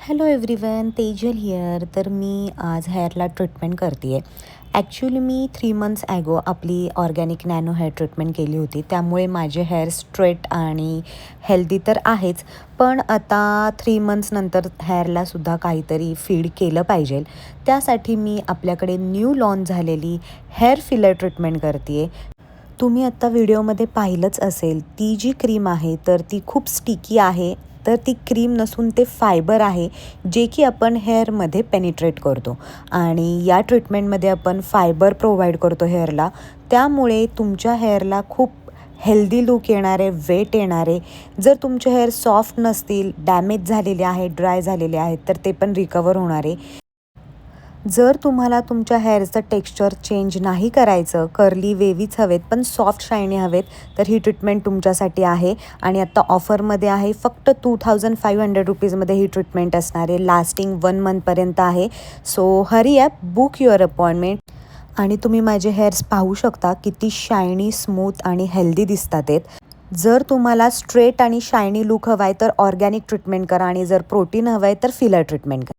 Hello everyone, Tejal here. तर मी आज हेअरला treatment करते आहे. ॲक्च्युली मी 3 मंथ्स ॲगो आपली ऑर्गॅनिक नॅनो हेअर ट्रीटमेंट केली होती. त्यामुळे माझे हेअर स्ट्रेट आणि हेल्दी तर आहेच, पण आता 3 मंथ्सनंतर हेअरलासुद्धा काहीतरी फीड केलं पाहिजे. त्यासाठी मी आपल्याकडे न्यू लॉन्च झालेली हेअर फिलर ट्रीटमेंट करते आहे. तुम्ही आत्ता व्हिडिओमध्ये पाहिलंच असेल, ती जी क्रीम आहे तर ती खूप स्टिकी आहे. तर ती क्रीम नसून ते फायबर आहे, जे की आपण हेअरमध्ये पेनिट्रेट करतो आणि या ट्रीटमेंटमध्ये आपण फायबर प्रोव्हाइड करतो हेअरला. त्यामुळे तुमच्या हेअरला खूप हेल्दी लूक येणार आहे, वेट येणार आहे. जर तुमचे हेअर सॉफ्ट नसतील, डॅमेज झालेले आहेत, ड्राय झालेले आहेत, तर ते पण रिकवर होणार आहे. जर तुम्हाला तुमच्या हेअरचं टेक्स्चर चेंज नाही करायचं, कर्ली वेवीच हवेत पण सॉफ्ट शायनी हवेत, तर ही ट्रीटमेंट तुमच्यासाठी आहे. आणि आत्ता ऑफरमध्ये आहे, फक्त ₹2500 ही ट्रीटमेंट असणार आहे. लास्टिंग 1 मंथपर्यंत आहे. So Hari app, book your appointment. आणि तुम्ही माझे हेअर्स पाहू शकता, किती शायनी, स्मूथ आणि हेल्दी दिसतात आहेत. जर तुम्हाला स्ट्रेट आणि शायनी लूक हवा आहे तर ऑर्गॅनिक ट्रीटमेंट करा, आणि जर प्रोटीन हवं आहे तर फिलर ट्रीटमेंट करा.